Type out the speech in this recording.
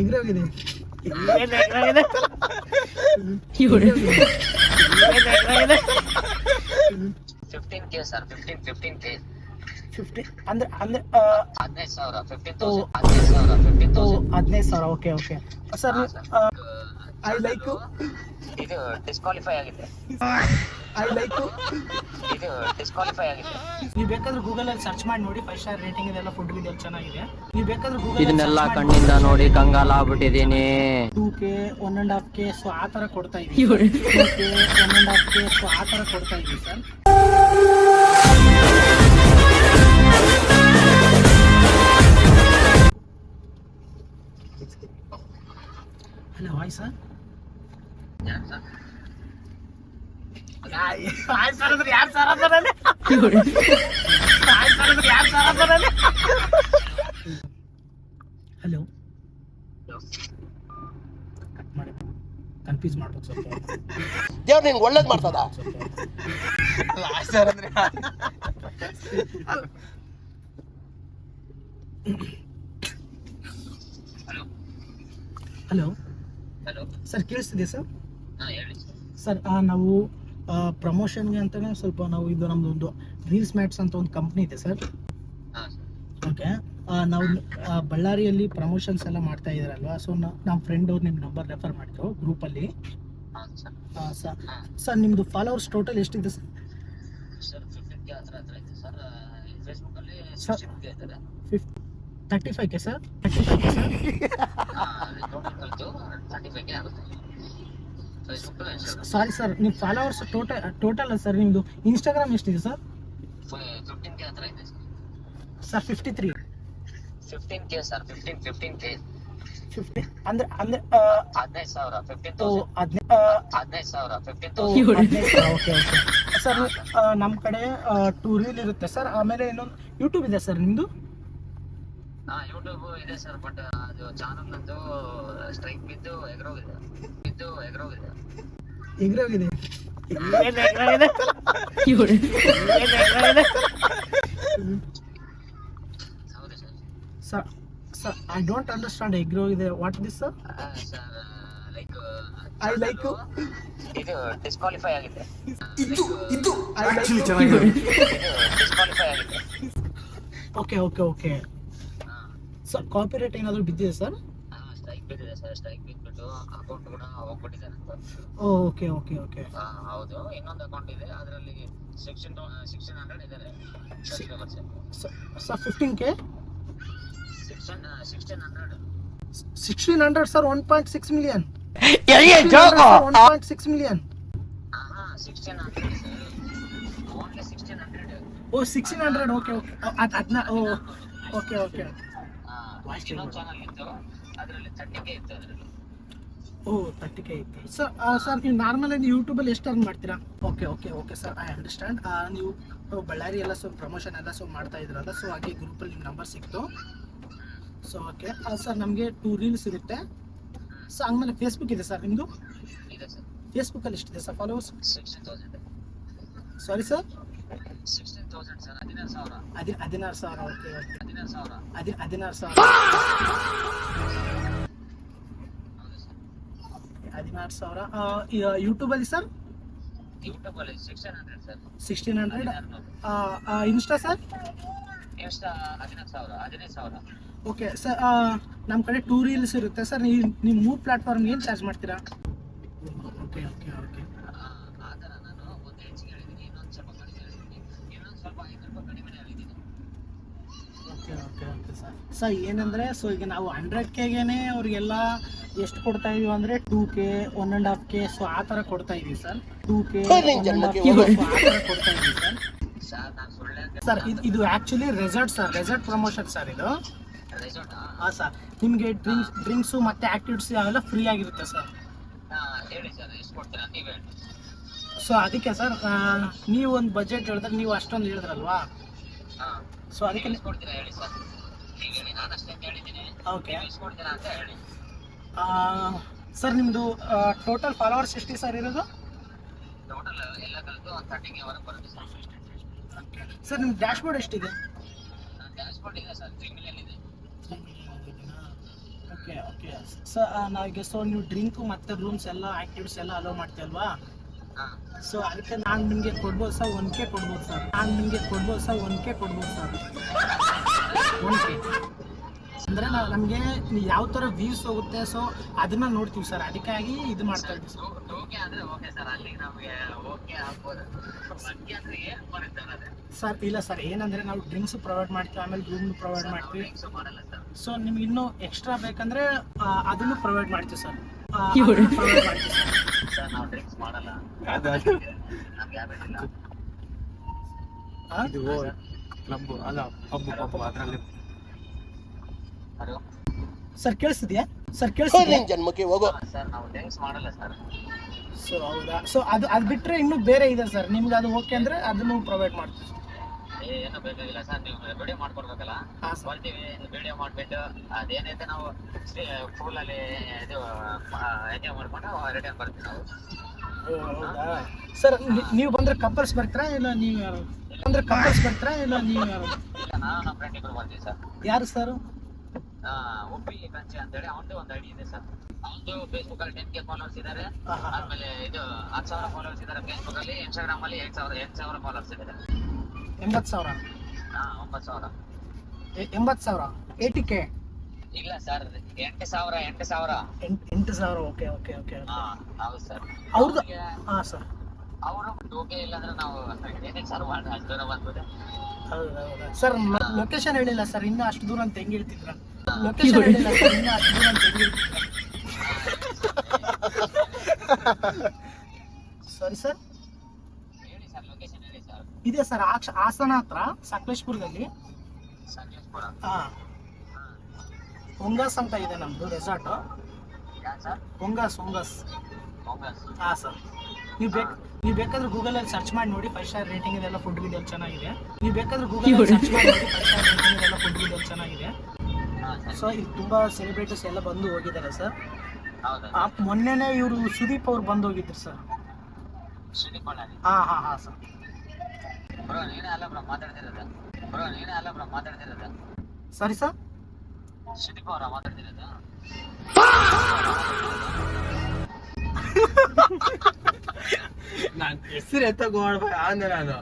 ಎಗ್ರೋಗಿದೆ. Sir 15K ಅಂದ್ರೆ 15,000. Okay okay sir. I like ಇದು disqualify ಆಗಿದೆ. ಇದು ಡಿಸ್ಕ್ವಾಲಿಫೈ ಆಗಿದೆ. ನೀವು ಬೇಕಾದ್ರೆ ಗೂಗಲ್ ಅಲ್ಲಿ ಸರ್ಚ್ ಮಾಡಿ ನೋಡಿ, 5 ಸ್ಟಾರ್ ರೇಟಿಂಗ್ ಇದೆಲ್ಲ, ಫುಡ್ ವಿಡಿಯೋ ಚೆನ್ನಾಗಿದೆ. ನೀವು ಬೇಕಾದ್ರೆ ಗೂಗಲ್ ಇದನ್ನೆಲ್ಲ ಕಣ್ಣಿಂದ ನೋಡಿ ಕಂಗಾಲ ಆಗ್ಬಿಟ್ಟಿದೀನಿ. 2K 1.5K ಸೊ ಆ ತರ ಕೊಡ್ತಾ ಇದೀವಿ. 2K 1.5K ಸೊ ಆ ತರ ಕೊಡ್ತಾ ಇದೀವಿ sir. Hello hi sir. Hello cut ಮಾಡಿ, ಕನ್ಫ್ಯೂಸ್ ಮಾಡ್ಬೇಕು ಸ್ವಲ್ಪ. ದೇವ್ರು ನಿಂಗೆ ಒಳ್ಳೇದು ಮಾಡ್ತದ. ಹಲೋ ಹಲೋ ಸರ್, ಕೇಳಿಸ್ತಿದೆ ಸರ್? ಹೇಳಿ ಸರ್, ನಾವು ಪ್ರಮೋಷನ್ಗೆ ಅಂತಲೇ ಸ್ವಲ್ಪ ನಾವು ಇದು ನಮ್ಮದೊಂದು ರೀಲ್ಸ್ ಮ್ಯಾಟ್ಸ್ ಅಂತ ಒಂದು ಕಂಪ್ನಿ ಇದೆ ಸರ್. ಓಕೆ, ನಾವು ಬಳ್ಳಾರಿಯಲ್ಲಿ ಪ್ರಮೋಷನ್ಸ್ ಎಲ್ಲ ಮಾಡ್ತಾ ಇದ್ದೀರಲ್ವಾ, ಸೊ ನಮ್ಮ ಫ್ರೆಂಡ್ ಅವ್ರು ನಿಮ್ಮ ನಂಬರ್ ರೆಫರ್ ಮಾಡಿದ್ರು ಗ್ರೂಪಲ್ಲಿ. ಸರ್ ನಿಮ್ಮದು ಫಾಲೋವರ್ಸ್ ಟೋಟಲ್ ಎಷ್ಟಿದೆ ಸರ್? ಸರ್ 15K ಹತ್ರ ಇದೆ ಸರ್. ಫೇಸ್ಬುಕ್ಕಲ್ಲಿ 16K ಇದ್ದಾರೆ. 35K sir? 35K sir? Total ಕಲ್ತು 35K ಆಗುತ್ತೆ. ಸಾರಿ ಸರ್, ನಿಮ್ಮ ಫಾಲೋವರ್ಸ್ ಟೋಟಲ್ ಸರ್ ನಿಮ್ಮದು ಇನ್ಸ್ಟಾಗ್ರಾಮ್ ಎಷ್ಟಿದೆ ಸರ್? 15K ಹತ್ರ ಇದೆ ಸರ್. 53 15K sir. 15K 50 ಅಂದ್ರೆ 15,000. 15,000. 15,000. Okay okay sir. ನಮ್ಮ ಕಡೆ 2 ರೀಲ್ ಇರುತ್ತೆ ಸರ್, ಆಮೇಲೆ ಇನ್ನೊಂದು ಯೂಟ್ಯೂಬ್ ಇದೆ ಸರ್ ನಿಮ್ಮದು? ಯೂಟ್ಯೂಬ್ ಇದೆ ಸರ್, ಬಟ್ ಅದು ಚಾನಲ್ ನಂದು ಸ್ಟ್ರೈಕ್ ಬಿದ್ದು ಎಗ್ರೋಗಿದೆ. ಎಗ್ರೋಗಿದೆ. ಹೌದು ಸರ್. ಸರ್ ಐ ಡೋಂಟ್ ಅಂಡರ್ಸ್ಟ್ಯಾಂಡ್ ಎಗ್ರೋಗಿದೆ. What this sir? Sir like I like ಇದು ಡಿಸ್ಕ್ವಾಲಿಫೈ ಆಗಿದೆ. ಡಿಸ್ಕ್ವಾಲಿಫೈ ಆಗಿದೆ. Okay okay okay sir, copyright ಏನಾದರೂ ಬಿದ್ದಿದೆ ಸರ್? ಸ್ಟ್ರೈಕ್ ಬಿದ್ದಿದೆ ಸರ್. ಸ್ಟ್ರೈಕ್ ಬಿದ್ಬಿಟ್ಟು ಅಕೌಂಟ್ ಕೂಡ ಹೋಗ್ಬಿಟ್ಟಿದ್ದಾರೆ ಅಂತ. ಓಕೆ ಓಕೆ ಓಕೆ ಹೌದು. ಇನ್ನೊಂದು ಅಕೌಂಟ್ ಇದೆ, ಅದರಲ್ಲಿ 1600 ಇದ್ದಾರೆ. Sir 15K 1600 sir. 1.6 million. 1.6 million. 1600 sir. Only 1600. ಓ 1600. ಓಕೆ ಓಕೆ ಅದನ್ನ ಓಕೆ ಓಕೆ ಇನ್ನೊಂದು ಚಾನಲ್ ಇತ್ತು, ಅದರಲ್ಲಿ 30K ಇತ್ತು. ಅದರಲ್ಲಿ 30K ಇತ್ತು ಸರ್. ಸರ್ ನೀವು ನಾರ್ಮಲಾಗಿ ಯೂಟ್ಯೂಬಲ್ಲಿ ಎಷ್ಟು ಅರ್ನ್ ಮಾಡ್ತೀರಾ? Okay okay okay sir, I understand. ನೀವು ಬಳ್ಳಾರಿ ಎಲ್ಲ ಸೊ ಪ್ರಮೋಷನ್ ಎಲ್ಲ ಸೊ ಮಾಡ್ತಾ ಇದ್ರಲ್ಲ, ಸೊ ಹಾಗೆ ಗ್ರೂಪಲ್ಲಿ ನಿಮ್ಮ ನಂಬರ್ ಸಿಕ್ತು. ಸೊ ಓಕೆ ಸರ್, ನಮಗೆ 2 ರೀಲ್ಸ್ ಇರುತ್ತೆ. ಸೊ ಆಮೇಲೆ ಫೇಸ್ಬುಕ್ ಇದೆ ಸರ್ ನಿಮ್ಮದು? ಇದೆ ಸರ್. ಫೇಸ್ಬುಕ್ಕಲ್ಲಿ ಎಷ್ಟಿದೆ sir followers? 16,000. Sorry sir? 16,000 sir. 16,000. 16,000. Okay okay 16,000. 16,000. ಹೌದು ಸರ್. 16,000. ಯೂಟ್ಯೂಬಲ್ಲಿ ಸರ್? ಯೂಟ್ಯೂಬಲ್ಲಿ 1600 sir. 1600. Insta sir? Insta 15,000. Okay sir, ನಮ್ಮ ಕಡೆ 2 ರೀಲ್ಸ್ ಇರುತ್ತೆ ಸರ್. ನೀವು 3 ಪ್ಲಾಟ್ಫಾರ್ಮ್ಗೆ ಏನು ಚಾರ್ಜ್ ಮಾಡ್ತೀರಾ? ಓಕೆ ಓಕೆ ಓಕೆ ಆ ಥರ ನಾನು ಒಂದು ಹೆಚ್ಚಿಗೆ ಹೇಳಿದ್ದೀನಿ, ಇನ್ನೊಂದು ಸ್ವಲ್ಪ ಕಡಿಮೆ ಹೇಳಿದ್ದೀನಿ, ಇನ್ನೊಂದು ಸ್ವಲ್ಪ 5 ರೂಪಾಯಿ ಕಡಿಮೆ ಹೇಳಿದ್ದೀನಿ. Okay okay okay sir. Sir ಏನಂದರೆ, ಸೊ ಈಗ ನಾವು 100Kಗೆ ಅವ್ರಿಗೆಲ್ಲ ಎಷ್ಟು ಕೊಡ್ತಾ ಇದೀವಿ ಅಂದರೆ 2K 1.5K ಸೊ ಆ ಥರ ಕೊಡ್ತಾ ಇದೀವಿ ಸರ್. 2K 1.5K ಸೊ ಆ ಥರ ಕೊಡ್ತಾ ಇದೀವಿ ಸರ್. ಸರ್ ನಾನು ಸುಳ್ಳೆ ಸರ್ ಇದು actually resort sir, resort promotion sir ಇದು. ರೆಸಾರ್ಟಾ? ಹಾಂ ಸರ್, ನಿಮಗೆ ಡ್ರಿಂಕ್ಸು ಮತ್ತು ಆ್ಯಕ್ಟಿವಿಟೀಸ್ ಅವೆಲ್ಲ ಫ್ರೀ ಆಗಿರುತ್ತೆ ಸರ್. ಹೇಳಿ ಸರ್, ಎಷ್ಟು ಕೊಡ್ತೀರಾ ನೀವು ಹೇಳಿ. ಸೊ ಅದಕ್ಕೆ ಸರ್, ನೀವು ಒಂದು ಬಜೆಟ್ ಹೇಳಿದ್ರೆ, ನೀವು ಅಷ್ಟೊಂದು ಹೇಳಿದ್ರಲ್ವಾ, ಸೊ ಅದಕ್ಕೆ ಎಷ್ಟು ಕೊಡ್ತೀರಾ ಹೇಳಿ ಸರ್. ನೀವು ಹೇಳಿ, ನಾನು ಅಷ್ಟೇ ಹೇಳಿದ್ದೀನಿ. ಓಕೆ ಎಷ್ಟು ಕೊಡ್ತೀರಾ ಅಂತ ಹೇಳಿ ಸರ್. ನಿಮ್ಮದು ಟೋಟಲ್ ಫಾಲೋವರ್ಸ್ ಎಷ್ಟು ಸರ್ ಇರೋದು? ಟೋಟಲ್ ಎಲ್ಲ ಕಲಿತು ಒಂದು 30K ವರೆಗೆ ಬರುತ್ತೆ ಸರ್. ಸರ್ ನಿಮ್ಮ ಡ್ಯಾಶ್ ಬೋರ್ಡ್ ಎಷ್ಟಿದೆ? ಡ್ಯಾಶ್ ಬೋರ್ಡ್ ಇದೆ ಸರ್, 3 ಮಿಲಿಯನ್ ಇದೆ. ಓಕೆ ಓಕೆ ಸರ್ ನಾವೀಗ ಸೊ ನೀವು ಡ್ರಿಂಕ್ ಮತ್ತೆ ರೂಮ್ಸ್ ಎಲ್ಲ ಆಕ್ಟಿವಿಟೀಸ್ ಎಲ್ಲ ಅಲೋ ಮಾಡ್ತೀವಲ್ವಾ? ಹಾ ಸೊ ಅದಕ್ಕೆ ನಾನು ನಿಮಗೆ ಕೊಡ್ಬೋದು ಸರ್ 1K ಕೊಡ್ಬೋದು ಸರ್. 1K ಕೊಡ್ಬೋದು ಸರ್. 1K ಅಂದರೆ ನಮಗೆ ಯಾವ ಥರ ವ್ಯೂಸ್ ಹೋಗುತ್ತೆ ಸೊ ಅದನ್ನ ನೋಡ್ತೀವಿ ಸರ್, ಅದಕ್ಕಾಗಿ ಇದು ಮಾಡ್ತಾ ಇದ್ದೀವಿ ಸರ್. ಓಕೆ ಅಂದ್ರೆ ಓಕೆ ಸರ್, ಅಲ್ಲಿ ನಮಗೆ ಓಕೆ ಆಗ್ಬೋದು. ಬಗ್ಗೆ ಅಂದ್ರೆ ಏನು ಬರುತ್ತೆ ಅದೇ ಸರ್ ಇಲ್ಲ ಸರ್, ಏನಂದರೆ ನಾವು ಡ್ರಿಂಕ್ಸ್ ಪ್ರೊವೈಡ್ ಮಾಡ್ತೀವಿ, ಆಮೇಲೆ ರೂಮ್ ಪ್ರೊವೈಡ್ ಮಾಡ್ತೀವಿ. ಡ್ರಿಂಕ್ಸ್ ಮಾಡಲ್ಲ ಸರ್. ಸೊ ನಿಮ್ಗೆ ಇನ್ನೂ ಎಕ್ಸ್ಟ್ರಾ ಬೇಕಂದ್ರೆ ಅದನ್ನು ಪ್ರೊವೈಡ್ ಮಾಡ್ತೀವಿ ಸರ್. ಸರ್ ನಾವು ಡ್ರಿಂಕ್ಸ್ ಮಾಡಲ್ಲ, ನಮ್ಗೆ ಹ್ಯಾಬಿಟ್ ಇಲ್ಲ. ಇದು ಕ್ಲಬ್ ಅಲ್ಲ ಪಬ್ ಅದರಲ್ಲಿ. ಹಲೋ ಸರ್ ಕೇಳಿಸ್ತಿದ್ಯಾ? ಸರ್ ಹೋಗಿ ಕೇಳಿಸ್ತಿದ್ಯಾ? ನಿನ್ ಜನ್ಮಕ್ಕೆ ಹೋಗೋ. ಸರ್ ನಾವು ಡ್ರಿಂಕ್ಸ್ ಮಾಡಲ್ಲ ಸರ್. ಸೊ ಹೌದಾ? ಸೊ ಅದು ಬಿಟ್ಟರೆ ಇನ್ನೂ ಬೇರೆ ಇದೆ ಸರ್, ನಿಮ್ಗೆ ಅದು ಓಕೆ ಅಂದರೆ ಅದನ್ನು ಪ್ರೊವೈಡ್ ಮಾಡ್ತೀವಿ. ಏನು ಬೇಕಾಗಿಲ್ಲ ಸರ್, ನೀವು ವಿಡಿಯೋ ಮಾಡ್ಕೊಡ್ಬೇಕಲ್ಲ, ಹಾಂ ಸರ್. ಬರ್ತೀವಿ ವಿಡಿಯೋ ಮಾಡಿಬಿಟ್ಟು ಅದೇನೈತೆ ನಾವು ಫುಲ್ಲಲ್ಲಿ ಇದು ಎಂಜಾಯ್ ಮಾಡ್ಕೊಂಡು ರಿಟರ್ನ್ ಬರ್ತೀವಿ ನಾವು. ಹೌದಾ ಸರ್? ನೀವು ಬಂದರೆ ಕಪಲ್ಸ್ ಬರ್ತೀರಾ ಇಲ್ಲ ನೀವು ಯಾರು? ಇಲ್ಲ, ನಾನು ನಮ್ಮ ಫ್ರೆಂಡ್ ಇಬ್ಬರು ಬರ್ತೀವಿ ಸರ್. ಯಾರು ಸರ್? ಉಪ್ಪಿ ಕಂಚೆ ಅಂತೇಳಿ ಅವನದು ಒಂದು ಐಡಿ ಇದೆ ಸರ್. ಅವನದು ಫೇಸ್ಬುಕ್ ಅಲ್ಲಿ 10K ಫಾಲೋವರ್ಸ್ ಇದ್ದಾರೆ. ಆಮೇಲೆ ಇದು 10,000 ಫಾಲೋವರ್ಸ್ ಇದ್ದಾರೆ ಫೇಸ್ಬುಕ್ ಅಲ್ಲಿ. ಇನ್ಸ್ಟಾಗ್ರಾಮ್ ಅಲ್ಲಿ 8,000 ಫಾಲೋವರ್ಸ್ ಇದ್ದಾರೆ. 80,000? 9,000. 80,000? 80K? ಇಲ್ಲ ಸರ್, 8,000. 8,000. Okay okay okay. ಹೌದು ಸರ್. ಅವ್ರದ್ದು? ಹಾಂ ಸರ್. ಅವರು ಓಕೆ ಇಲ್ಲ ಅಂದ್ರೆ ನಾವು ಏನೇನು ಸರ್ ಮಾಡಿ ಅಷ್ಟು ದೂರ ಬಂದ್ಬಿಟ್ಟು. ಹೌದಾ ಸರ್? ಲೊಕೇಶನ್ ಹೇಳಿಲ್ಲ ಸರ್, ಇನ್ನೂ ಅಷ್ಟು ದೂರ ಅಂತ ಹೆಂಗೆ ಹೇಳ್ತಿದ್ರ? ಲೊಕೇಶನ್ ಹೇಳಿಲ್ಲ ಸರ್, ಇನ್ನೂ ಅಷ್ಟು ದೂರ ಅಂತ ಹೆಂಗೆ ಹೇಳ್ತಿದ್ರ? ಸರಿ ಸರ್, ಹೇಳಿ ಸರ್, ಲೊಕೇಶನ್ ಹೇಳಿ ಸರ್. ಇದೆ ಸರ್, ಹಾಸನ ಹತ್ರ ಸಕಲೇಶ್ಪುರದಲ್ಲಿ. ಸಕಲೇಶ್ಪುರ. ಹಾಂ, ಹೊಂಗಾಸ್ ಅಂತ ಇದೆ ನಮ್ಮದು ರೆಸಾರ್ಟ್. ಯಾರು ಸರ್? ಹೊಂಗಾಸ್. ಹಾಂ ಸರ್, ನೀವು ಬೇಕಾದ್ರೆ ಗೂಗಲಲ್ಲಿ ಸರ್ಚ್ ಮಾಡಿ ನೋಡಿ, 5 ಸ್ಟಾರ್ ರೇಟಿಂಗ್ ಇದೆಲ್ಲ, ಫುಡ್ ಗಿಡ್ ಎಲ್ಲ ಚೆನ್ನಾಗಿದೆ. ನೀವು ಬೇಕಾದ್ರೆ ಗೂಗಲಲ್ಲಿ ಸರ್ಚ್ ಮಾಡಿ ನೋಡಿ, 5 ಸ್ಟಾರ್ ರೇಟಿಂಗ್ ಇದೆಲ್ಲ, ಫುಡ್ ಗಿಡ್ ಎಲ್ಲ ಚೆನ್ನಾಗಿದೆ. ಸೊ ಇಲ್ಲಿ ತುಂಬ ಸೆಲೆಬ್ರಿಟೀಸ್ ಎಲ್ಲ ಬಂದು ಹೋಗಿದ್ದಾರೆ ಸರ್. ಹೌದಾ? ಮೊನ್ನೆನೇ ಇವರು ಸುದೀಪ್ ಅವ್ರು ಬಂದು ಹೋಗಿದ್ರು ಸರ್. ಸುದೀಪ್ ಬಳ್ಳಾರಿ. ಹಾಂ ಸರ್. ಬ್ರೋ ನೀನೇ ಅಲ್ಲ ಬ್ರೋ ಮಾತಾಡ್ತಿರೋದು. ಸರಿ ಸರ್. ಸುದೀಪ್ ಅವರ ಮಾತಾಡ್ತಿರೋದು. ನಾನು ಹೆಸರು ಎತ್ತಗೋಡ್ಬ ಆಂಧ್ರ ನಾನು